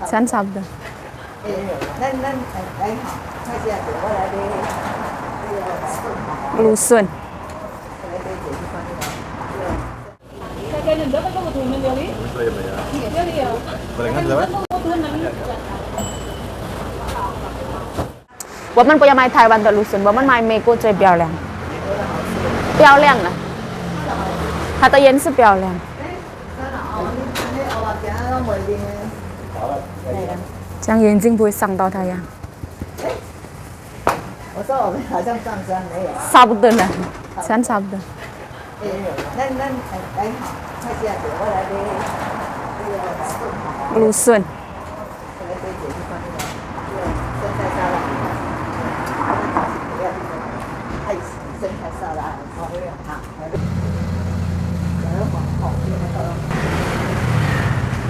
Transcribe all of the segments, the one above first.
餐差不多。咱还好，快些给我来的芦笋。我们不要买台湾的芦笋，我们买美国最漂亮。漂亮了，它的颜色漂亮。这样眼睛不会伤到太阳。我说我们好像上山没有。差不多了，餐差不多。咱还好，快些给我来的芦笋。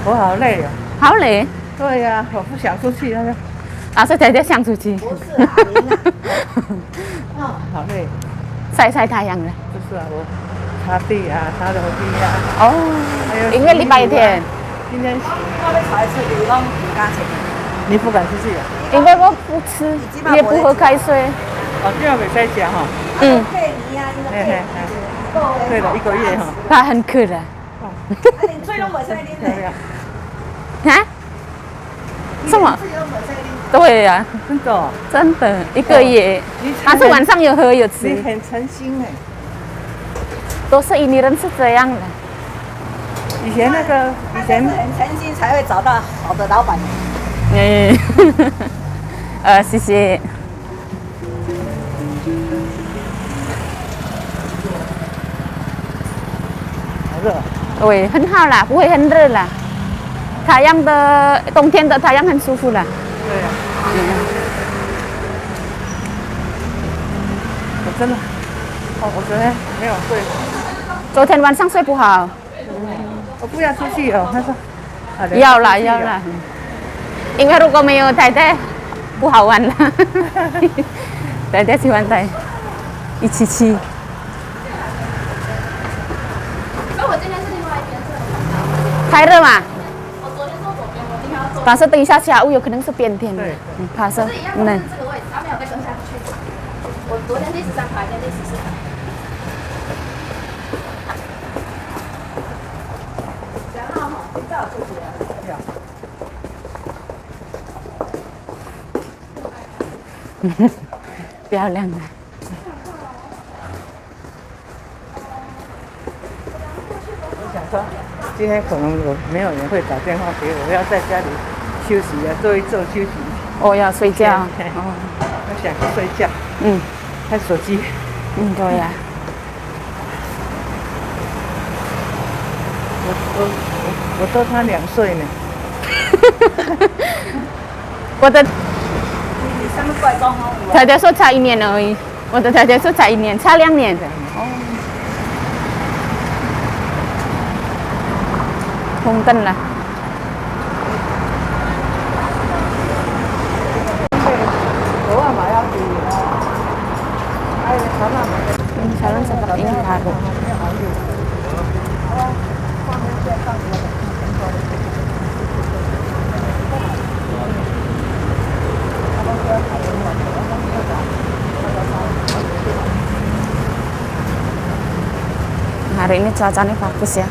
我好累哦。好累。对呀，我不想出去那个。啊，所以才想出去。不是啊，您啊，好累。晒太阳了。不是啊，我擦地啊，擦楼梯啊。哦。因为礼拜天。今天我要出去，你讲不敢出去。你不敢出去啊？因为我不吃，也不喝开水。哦，这样没在家哈。嗯。对了，1个月哈。他很渴的。水都没在啉的。啊？什么？对呀，真的哦。真的1个月。他是晚上有喝有吃。你很诚心哎。都是印尼人是这样的。以前很诚心才会找到好的老板。谢谢。好热。对，很好啦，不会很热啦。太阳的冬天的太阳很舒服啦。对呀。我真的，我昨天没有睡。昨天晚上睡不好。我不要出去哦，他说。要啦。因为如果没有太太，不好玩了。太太喜欢带一起去。太热嘛？我昨天说左边，我今天要左边。但是等一下下午有可能是变天的。怕是。这个位置，他没有再跟下去。我昨天第13排，今天第14排。然后哈，你照出去了。漂亮的。我想说。今天可能没有人会打电话给我，要在家里休息啊，坐一坐休息。哦，要睡觉。哦，我想去睡觉。看手机。对呀。我多他2岁呢。我的太太说差1年而已，我的太太说差1年，差2年。红灯了。Jalan seperti ini baru. Hari ini cuacanya bagus ya.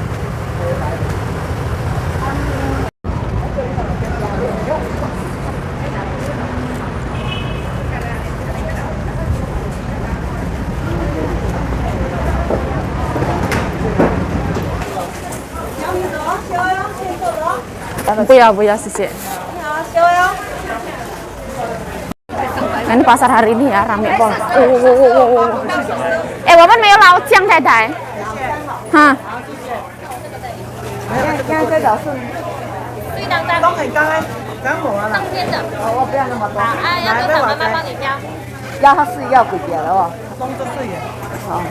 Bu ya, Sisi. Ini pasar hari ini ya, rame pol. Wawan 没有老姜太太。哈。现在这种是对当当。当我了。当天的。我不要那么多。要多少妈妈帮你挑。要它是要几件了哦。装着4元。好。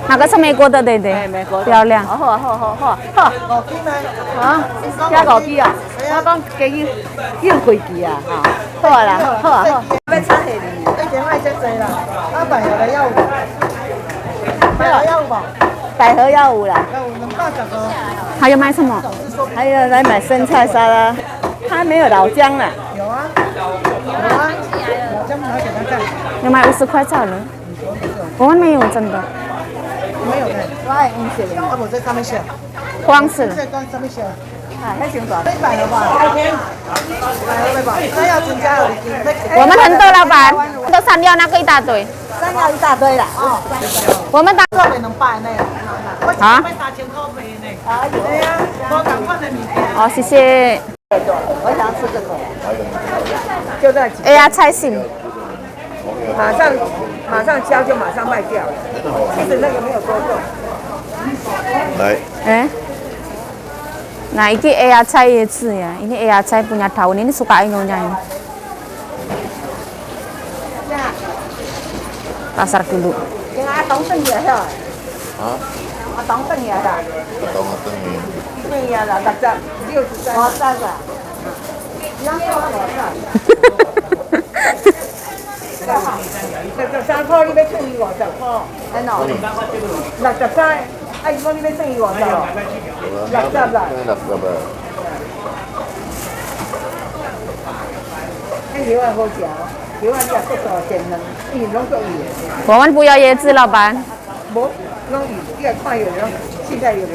那个是美国的，对对，美国的漂亮。好。5支呢？啊，加5支啊！我讲加去要几支啊？好啦，好。要插下哩。1点2先生啦，百合的要5。百合要5吧？百合要5啦。要5，210个。还有买什么？还有来买生菜沙拉。他没有老姜了。有啊，有啊，老姜拿给他看。要买50块菜了。我们没有真的，没有的，我用写的，啊，我在上面写，光是了。在上面写。啊，还行吧。没买了吧？买了吧？那要增加了，我们很多老板都删掉那个一大堆。山药一大堆了。哦。我们打这边能摆呢。啊。对呀，我赶快的米。哦，谢谢。我想吃这个。就在哎呀，菜心。马上交就马上卖掉。其实那个没有多重。来。Eh? Nah, ini Ea Chai itu ya. Ini Ea Chai punya daun. Ini suka inonya ini. Pasar dulu. Yang atong tengah ya. Hah? Atong tengah dah. Atong tengah. Tengah dah, tak. 63. Oh, tak lah. Yang tu 63块，你要乘以50块，哎喏，63，哎，我你要乘以50咯，60啦。60啊。那油还好食，油还你也够多钱呢，伊拢够鱼。我们不要椰子，老板。无，拢鱼，你也看有的，现在有的。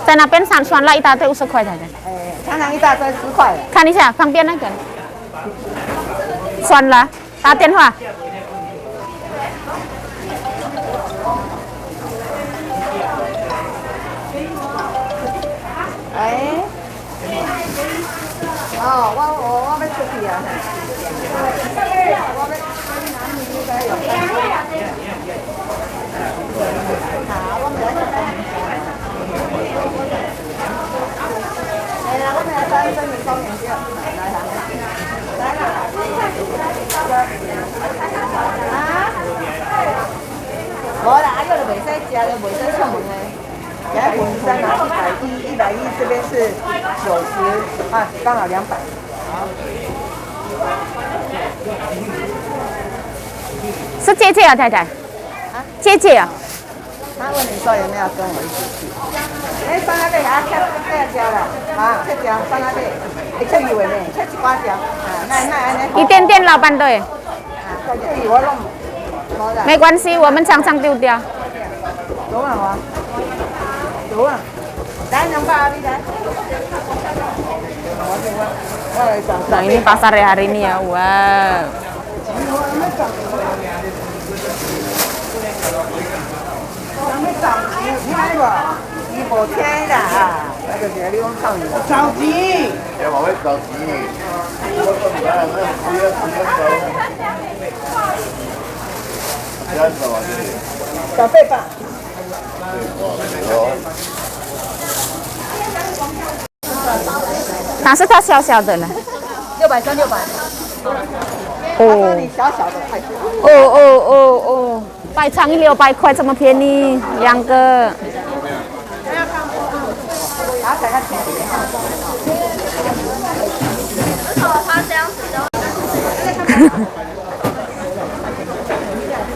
在那边3串了一大堆50块才的。哎，常常一大堆10块。看一下旁边那个。算了，打电话。哎，哦，我要出去啊！无啦，啊，又就袂使食，就袂使出门嘞。现在本身拿110，110，这边是90，啊，刚好200。是姐姐啊，太太。啊？姐姐啊。他问你说有没有跟我一起去？哎，放那边啊，吃这了，啊，这条放那边，会出油的呢，出一寡条，啊，那安尼。一点点，老板对。啊，在这里我弄。没关系，我们常常丢掉。走啊，走啊，来200你来。Nah, ini pasar ya hari ini ya. Wow.着急。要往外着急。小贝吧。但是它小小的了。600。哦。你小小的太多。哦，白肠100块，这么便宜，2个。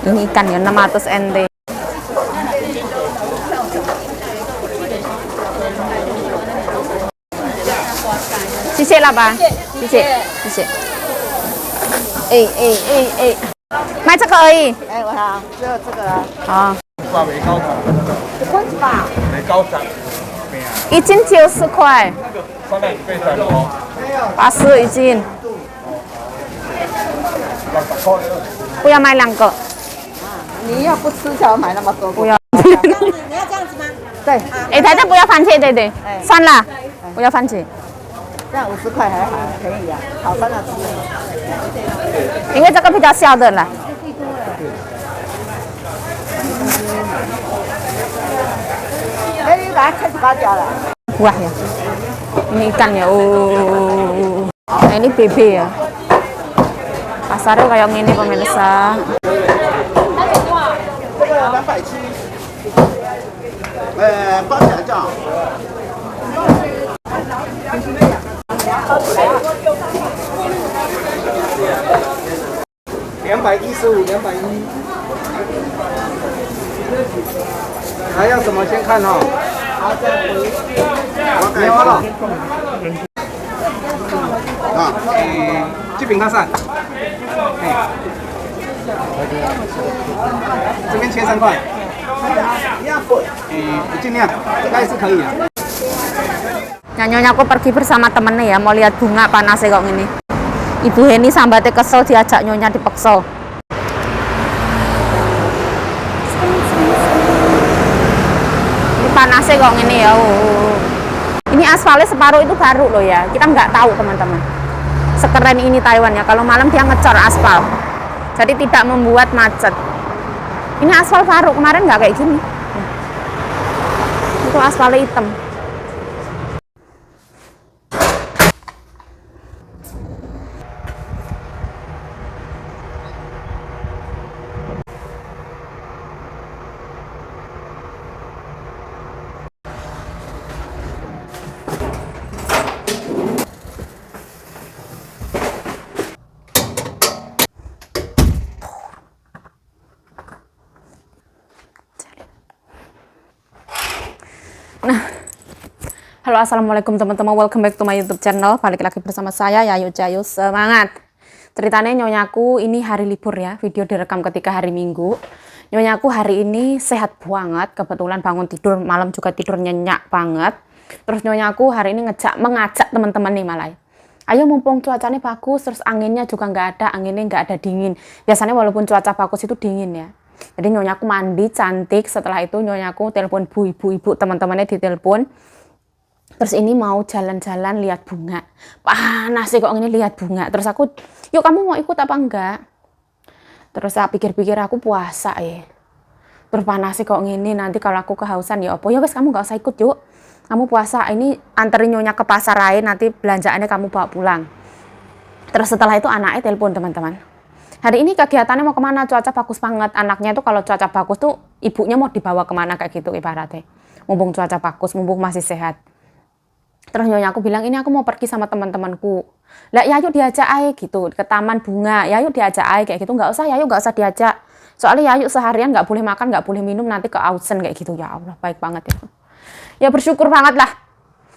Ini ikan ya 600 NT.谢谢老板，谢谢。哎，买这个而已。哎，我好，只有这个啊。好。挂梅高涨。1吧。梅高涨。一斤90块。放在背上哦。 80一斤。不要买2个。你要不吃才买那么多。不要。你要这样子吗？对。哎，太太不要番茄，对，算了，不要番茄。这样50块还好，便宜啊，好饭了吃。因为这个比较小的了。哎，你把它切8条了。Wah ya, ini ikan ya. Nah, ini bebe ya. Pasarnya kayak gini pemirsa. 这个270，包起来酱。215、210。还要什么先看哈？没有了。啊，这饼它散，这边切3块，尽量，应该是可以的。 Nyonya aku pergi bersama temennya ya, mau lihat bunga panasnya kok gini. Ibu Heni sambatnya kesel diajak nyonya dipeksa. Ini panasnya kok gini ya. Ini aspalnya separuh itu baru loh ya. Kita nggak tahu teman-teman. Sekeren ini Taiwan ya. Kalau malam dia ngecor aspal. Jadi tidak membuat macet. Ini aspal baru, kemarin nggak kayak gini. Itu aspalnya hitam. Halo assalamualaikum teman-teman, welcome back to my YouTube channel. Balik lagi bersama saya Yayu Cayu, semangat. Ceritanya nyonyaku ini hari libur ya, video direkam ketika hari Minggu. Nyonyaku hari ini sehat banget, kebetulan bangun tidur malam juga tidur nyenyak banget. Terus nyonyaku hari ini mengajak teman-teman nih malah, ayo mumpung cuacanya bagus, terus anginnya juga nggak ada, anginnya nggak ada dingin. Biasanya walaupun cuaca bagus itu dingin ya. Jadi nyonyaku mandi cantik, setelah itu nyonyaku telepon ibu-ibu teman-temannya ditelepon. Terus ini mau jalan-jalan lihat bunga. Panas sih kok ini lihat bunga. Terus aku, yuk kamu mau ikut apa enggak? Terus saya pikir-pikir aku puasa ya. Terus panas sih kok gini, nanti kalau aku kehausan ya apa? Ya wes kamu nggak usah ikut yuk. Kamu puasa, ini anterin nyonya ke pasar lain, nanti belanjaannya kamu bawa pulang. Terus setelah itu anaknya telepon teman-teman. Hari ini kegiatannya mau kemana? Cuaca bagus banget. Anaknya tuh kalau cuaca bagus tuh ibunya mau dibawa kemana kayak gitu ibaratnya. Mumpung cuaca bagus, mumpung masih sehat. Terus nyonya aku bilang, ini aku mau pergi sama teman-temanku. Lah ya yuk diajak aja gitu, ke taman bunga. Ya yuk diajak aja kayak gitu. Nggak usah ya yuk, nggak usah diajak. Soalnya ya yuk seharian nggak boleh makan, nggak boleh minum, nanti keausen kayak gitu. Ya Allah, baik banget ya. Ya bersyukur banget lah.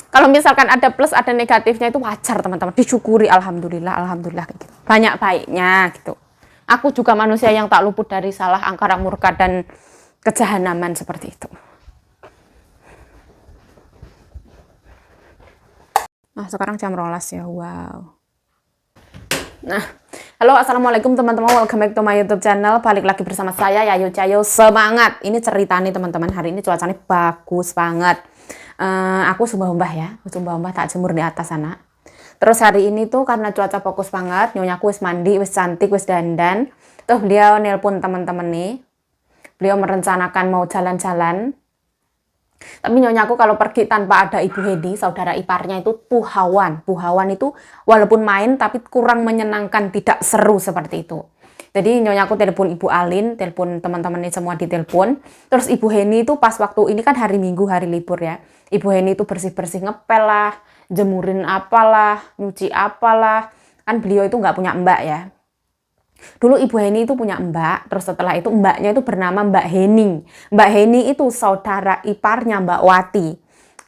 Kalau misalkan ada plus, ada negatifnya itu wajar teman-teman. Disyukuri, alhamdulillah, alhamdulillah kayak gitu. Banyak baiknya gitu. Aku juga manusia yang tak luput dari salah, angkara murka, dan kejahanaman seperti itu. Nah, sekarang jam 12 ya, wow. Nah, halo assalamualaikum teman-teman, welcome back to my YouTube channel. Balik lagi bersama saya Yayu Cayu, semangat. Ini cerita nih teman-teman, hari ini cuacanya bagus banget. Aku sumbah-umbah ya, sumbah-umbah tak jemur di atas sana. Terus hari ini tuh karena cuaca bagus banget, nyonyaku wis mandi, wis cantik, wis dandan. Tuh beliau nelpon teman-teman nih. Beliau merencanakan mau jalan-jalan. Tapi nyonyaku kalau pergi tanpa ada Ibu Hedi, saudara iparnya itu puhawan. Puhawan itu walaupun main tapi kurang menyenangkan, tidak seru seperti itu. Jadi nyonyaku telepon Ibu Alin, telepon teman-temannya semua ditelepon. Terus Ibu Heni itu pas waktu ini kan hari Minggu, hari libur ya. Ibu Heni itu bersih-bersih ngepel lah, jemurin apalah, nyuci apalah. Kan beliau itu nggak punya mbak ya. Dulu Ibu Heni itu punya mbak, terus setelah itu mbaknya itu bernama Mbak Heni. Mbak Heni itu saudara iparnya Mbak Wati.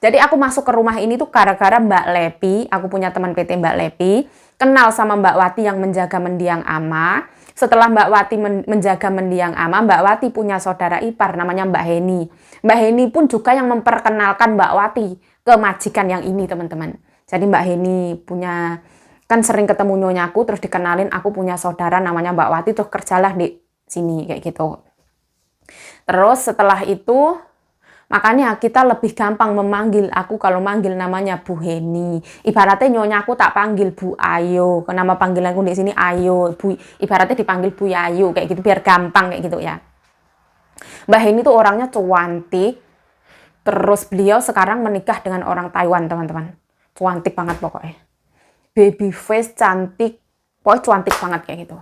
Jadi aku masuk ke rumah ini tuh gara-gara Mbak Lepi, aku punya teman PT Mbak Lepi, kenal sama Mbak Wati yang menjaga mendiang ama. Setelah Mbak Wati menjaga mendiang ama, Mbak Wati punya saudara ipar namanya Mbak Heni. Mbak Heni pun juga yang memperkenalkan Mbak Wati ke majikan yang ini teman-teman. Jadi Mbak Heni punya, kan sering ketemu nyonyaku, terus dikenalin aku punya saudara namanya Mbak Wati, terus kerjalah di sini kayak gitu. Terus setelah itu makanya kita lebih gampang memanggil, aku kalau manggil namanya Bu Heni. Ibaratnya nyonyaku tak panggil Bu Ayu, nama panggilanku di sini Ayu. Bu, ibaratnya dipanggil Bu Yayu kayak gitu biar gampang kayak gitu ya. Mbak Heni tuh orangnya cantik. Terus beliau sekarang menikah dengan orang Taiwan teman-teman. Cantik banget pokoknya. Baby face, cantik, pokoknya cantik banget kayak gitu.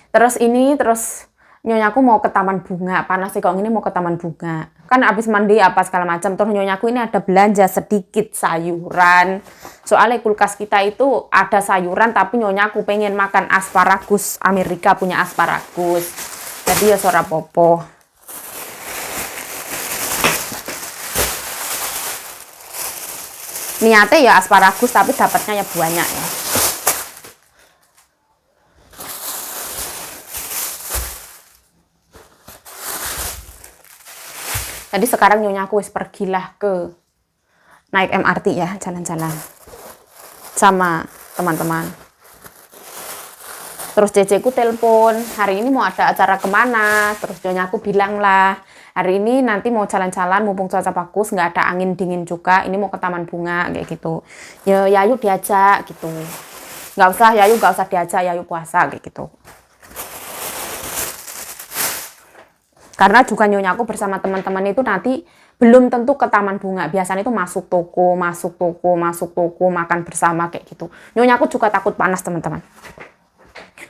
Terus nyonyaku mau ke taman bunga, panas sih kok ini mau ke taman bunga. Kan abis mandi apa segala macam, terus nyonyaku ini ada belanja sedikit sayuran. Soalnya kulkas kita itu ada sayuran, tapi nyonyaku pengen makan asparagus, Amerika punya asparagus. Jadi ya sora popo. Niatnya ya asparagus tapi dapatnya ya banyak ya. Jadi sekarang nyonya aku wis pergilah ke naik MRT ya, jalan-jalan sama teman-teman. Terus ceceku telepon, hari ini mau ada acara kemana? Terus nyonya aku bilang lah, hari ini nanti mau jalan-jalan, mumpung cuaca bagus, nggak ada angin dingin juga, ini mau ke taman bunga, kayak gitu. Ya, Yayu diajak, gitu. Nggak usah, Yayu nggak usah diajak, Yayu puasa, kayak gitu. Karena juga nyonya aku bersama teman-teman itu nanti belum tentu ke taman bunga. Biasanya itu masuk toko, makan bersama, kayak gitu. Nyonya aku juga takut panas, teman-teman.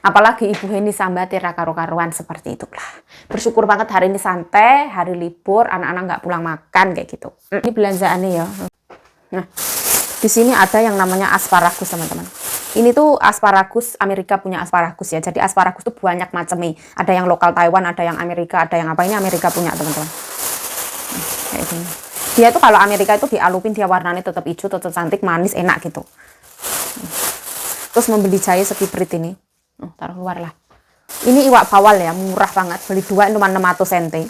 Apalagi Ibu Heni sambat ya karo-karuan seperti itulah. Bersyukur banget hari ini santai, hari libur, anak-anak nggak pulang makan kayak gitu. Ini belanjaannya ya. Nah, di sini ada yang namanya asparagus, teman-teman. Ini tuh asparagus, Amerika punya asparagus ya. Jadi asparagus tuh banyak macamnya. Ada yang lokal Taiwan, ada yang Amerika, ada yang apa. Ini Amerika punya, teman-teman. Kayak gini. Dia tuh kalau Amerika itu dialupin, dia warnanya tetap hijau, tetap cantik, manis, enak gitu. Terus membeli jahe sekiprit ini. Taruh luar lah. Ini iwak bawal ya, murah banget. Beli 2 cuma 600 cm.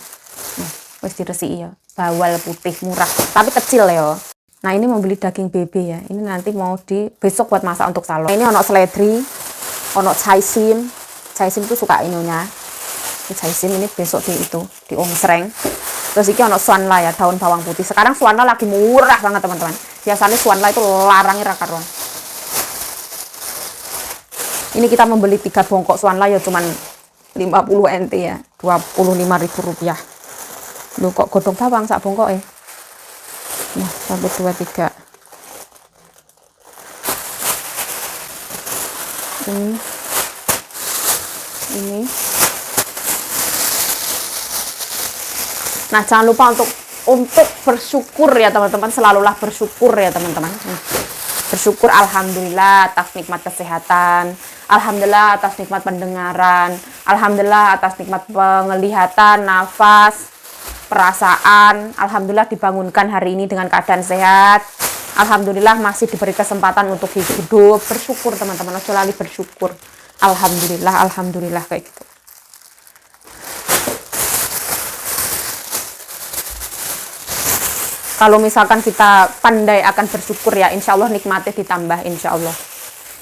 Wis diresiki ya. Bawal putih murah, tapi kecil ya. Nah, ini mau beli daging bebe ya. Ini nanti mau besok buat masak untuk salon. Ini ono seledri, ono caisim. Caisim itu suka inonya. Ini caisim ini besok di ongsreng. Terus ini ono suanla ya, daun bawang putih. Sekarang suanla lagi murah banget, teman-teman. Biasanya suanla itu larangnya rakaruan. Ini kita membeli 3 bongkok suanla ya cuman 50 NT ya, 25.000 rupiah. Loh kok godong bawang sak bongkok ya? Nah, sampai 2, 3. Ini. Nah, jangan lupa untuk bersyukur ya teman-teman, selalulah bersyukur ya teman-teman. Bersyukur alhamdulillah atas nikmat kesehatan, alhamdulillah atas nikmat pendengaran, alhamdulillah atas nikmat penglihatan, nafas, perasaan, alhamdulillah dibangunkan hari ini dengan keadaan sehat, alhamdulillah masih diberi kesempatan untuk hidup. Bersyukur teman-teman, selalu bersyukur. Alhamdulillah kayak gitu. Kalau misalkan kita pandai akan bersyukur ya, insya Allah nikmatnya ditambah, insya Allah.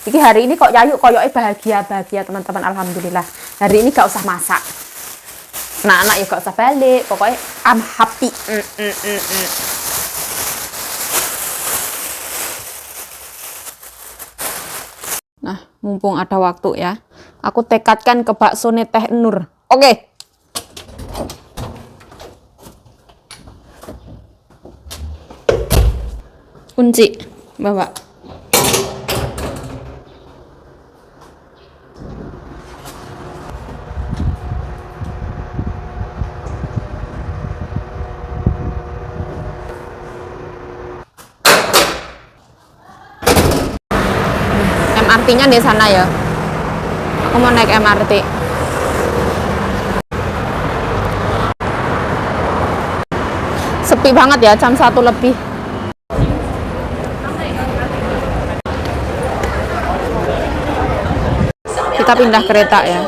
Jadi hari ini kok Yayu koyoknya bahagia teman-teman, alhamdulillah. Hari ini gak usah masak. Nah, anak ya gak usah balik, pokoknya I'm happy. Nah, mumpung ada waktu ya, aku tekadkan ke bakso Teh Nur. Oke. Kunci, bawa. MRT-nya di sana ya. Aku mau naik MRT. Sepi banget ya, jam 1 lebih. Kita pindah kereta ya.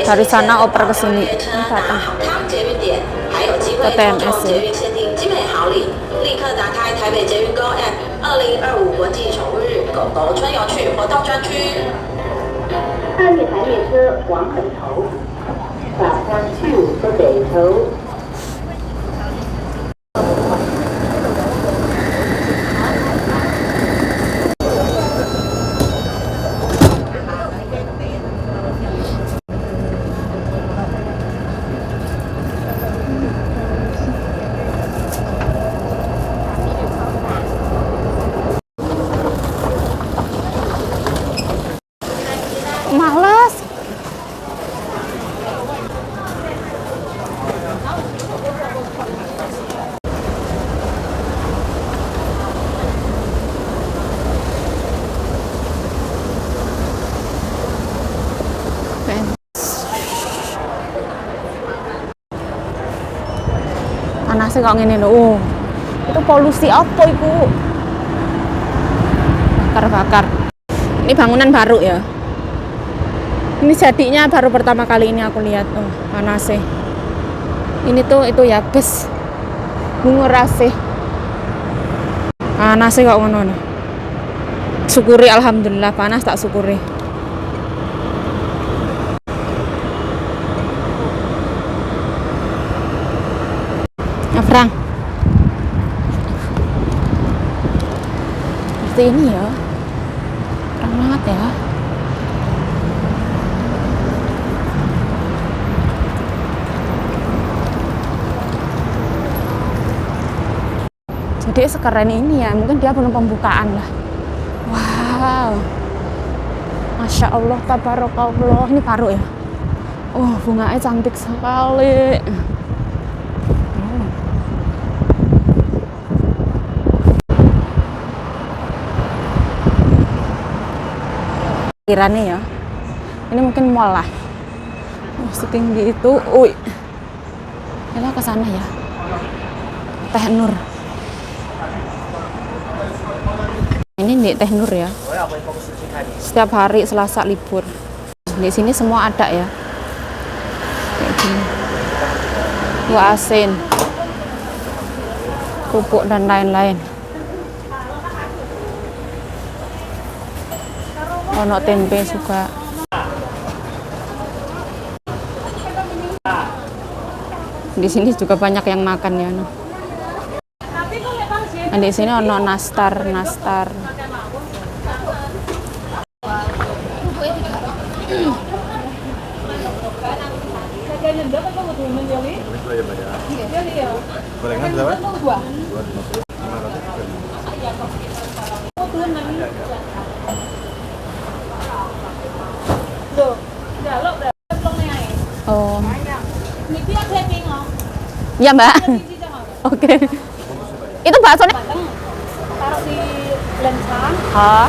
Dari sana oper ke sini. Ini datang ke TMS ya. Malas. Panasnya kok ngene lho. Itu polusi apa iku? bakar-bakar. Ini bangunan baru ya. Ini jadinya baru pertama kali ini aku lihat. Oh, panasnya. Ini tuh itu ya bus ngurase. Panasnya kok ngono. Syukuri alhamdulillah, panas tak syukuri. Ya, Frank. Seperti ini ya. Terang banget ya. Jadi sekeren ini ya, mungkin dia belum pembukaan lah. Wow, Masya Allah, tabarakallah. Ini baru ya. Oh, bunganya cantik sekali. Kiranya ya, ini mungkin mall lah. Oh, setinggi itu. Uy, kita ke sana ya. Teh Nur. Ini di Teh Nur ya. Setiap hari Selasa libur. Di sini semua ada ya. Kayak gini. Buah asin, kerupuk dan lain-lain. Ono tempe juga. Di sini juga banyak yang makan ya. Nah, di sini ono nastar. Gorengan berapa? Oh. Iya, Mbak. Oke. Itu baksonya Taruh di lencang. Hah?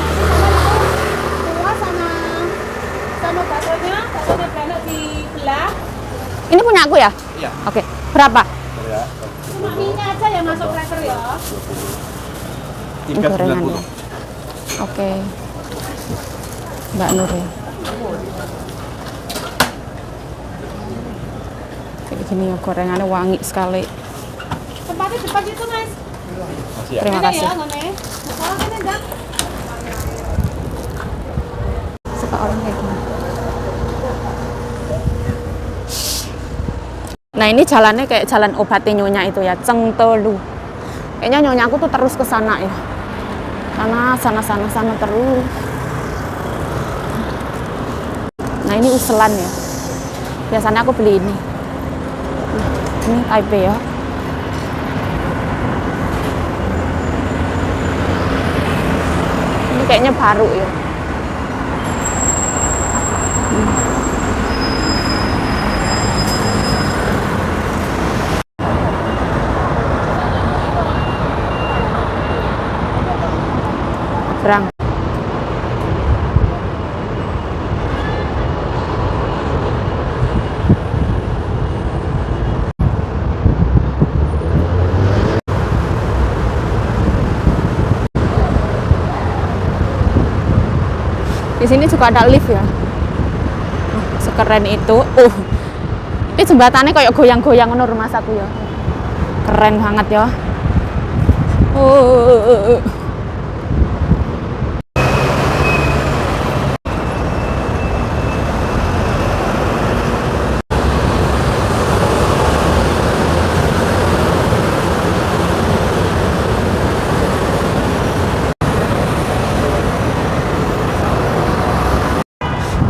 Kuah sama baksonya banyak dibelah. Ini punya aku ya? Iya. Oke. Berapa? Cuma mie-nya aja yang masuk cracker ya. Ini gorengannya. Oke. Mbak Nur ya. Kayak gini ya, gorengannya wangi sekali. Tempatnya depan situ, Mas. Terima kasih. Ya, ngene. Masalah kan enggak? Suka orang kayak gini. Nah, ini jalannya kayak jalan obatnya Nyonya itu ya, Cengtelu. Kayaknya Nyonya aku tuh terus ke sana ya. Sana terus. Nah, ini uselan ya. Biasanya aku beli ini. Ini Taipei ya. Ini kayaknya baru ya. Berang. Di sini juga ada lift ya. Sekeren itu. Ini jembatannya kayak goyang-goyang menurut Mas aku ya. Keren banget ya.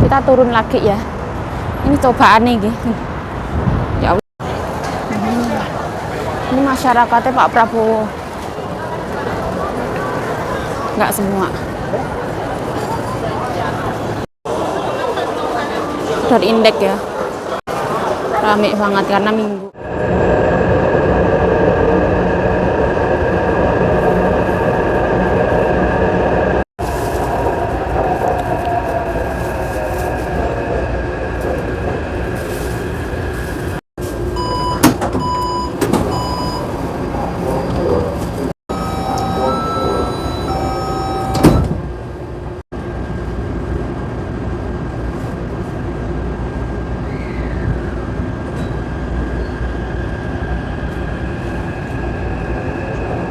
Kita turun lagi ya. Ini cobaan nih gitu. Ya Allah. Ini masyarakatnya Pak Prabowo. Nggak semua. Dari indeks ya. Rame banget karena minggu.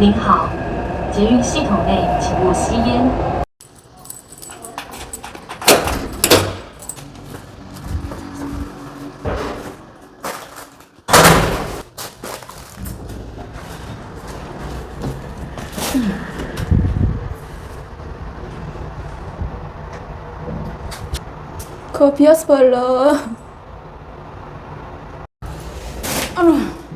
您好，捷运系统内请勿吸烟。Kopios pala. Aduh.